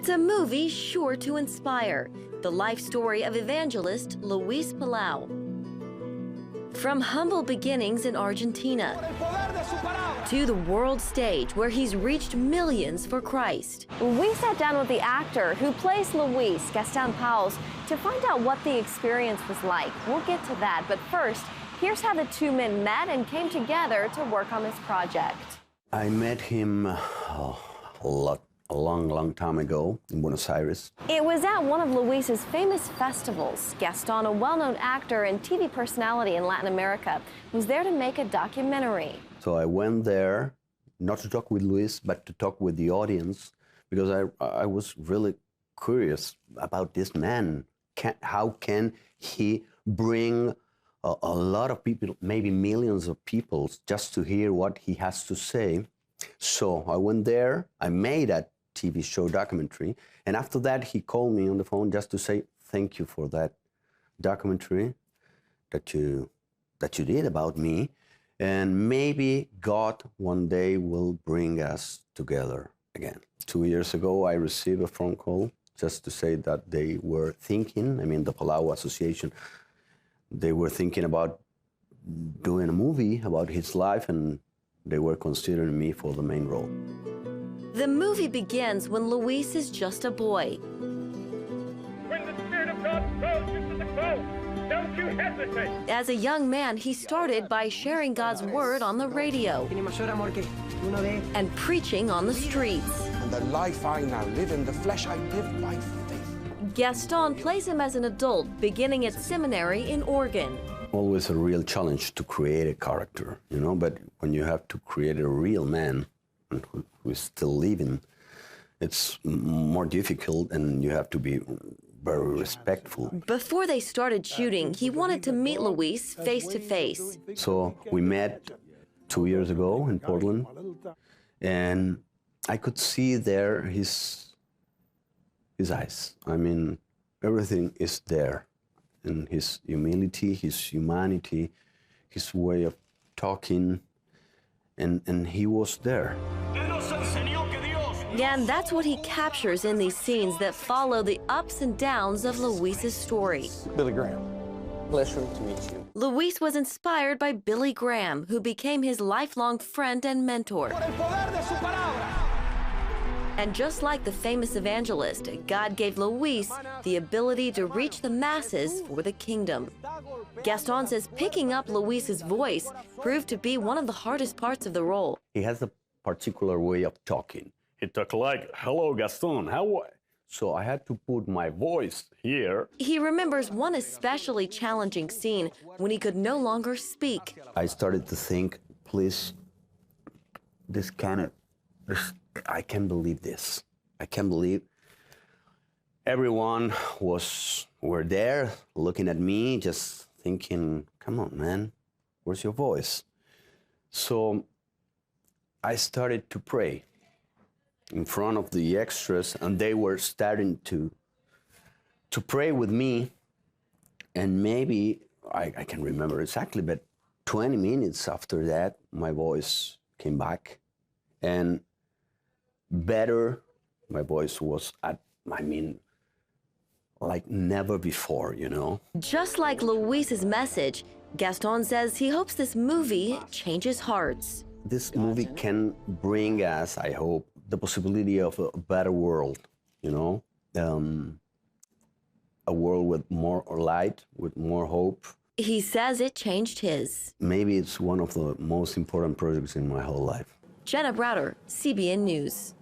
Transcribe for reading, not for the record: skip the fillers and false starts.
It's a movie sure to inspire. The life story of evangelist Louis Palau. From humble beginnings in Argentina to the world stage where he's reached millions for Christ. We sat down with the actor who plays Louis, Gaston Pauls, to find out what the experience was like. We'll get to that, but first, here's how the two men met and came together to work on this project. I met him a long time ago in Buenos Aires. It was at one of Luis's famous festivals. Gaston, a well-known actor and TV personality in Latin America, was there to make a documentary. So I went there, not to talk with Luis, but to talk with the audience, because I was really curious about this man. How can he bring a lot of people, maybe millions of people, just to hear what he has to say? So I went there, I made that TV show documentary, and after that he called me on the phone just to say thank you for that documentary that you did about me, and maybe God one day will bring us together again. 2 years ago I received a phone call just to say that they were thinking, the Palau Association, they were thinking about doing a movie about his life, and they were considering me for the main role. The movie begins when Luis is just a boy. When the Spirit of God throws you to the close, don't you hesitate. As a young man, he started by sharing God's word on the radio and preaching on the streets. And the life I now live in the flesh, I live by faith. Gaston plays him as an adult, beginning at seminary in Oregon. Always a real challenge to create a character, but when you have to create a real man who is still living, it's more difficult, and you have to be very respectful. Before they started shooting, he wanted to meet Luis face to face. So we met 2 years ago in Portland, and I could see there his eyes. Everything is there. And his humility, his humanity, his way of talking, and he was there. And that's what he captures in these scenes that follow the ups and downs of Luis's story. Billy Graham, pleasure to meet you. Luis was inspired by Billy Graham, who became his lifelong friend and mentor. And just like the famous evangelist, God gave Luis the ability to reach the masses for the kingdom. Gaston says picking up Luis's voice proved to be one of the hardest parts of the role. He has a particular way of talking. He talked like, "Hello, Gaston, how are you?" So I had to put my voice here. He remembers one especially challenging scene when he could no longer speak. I started to think, please, I can't believe this. I can't believe everyone were there looking at me, just thinking, come on, man, where's your voice? So I started to pray in front of the extras, and they were starting to pray with me. And maybe, I can't remember exactly, but 20 minutes after that, my voice came back. And better, my voice was like never before, Just like Luis's message, Gaston says he hopes this movie changes hearts. This movie can bring us, I hope, the possibility of a better world, a world with more light, with more hope. He says it changed his. Maybe it's one of the most important projects in my whole life. Jenna Browder, CBN News.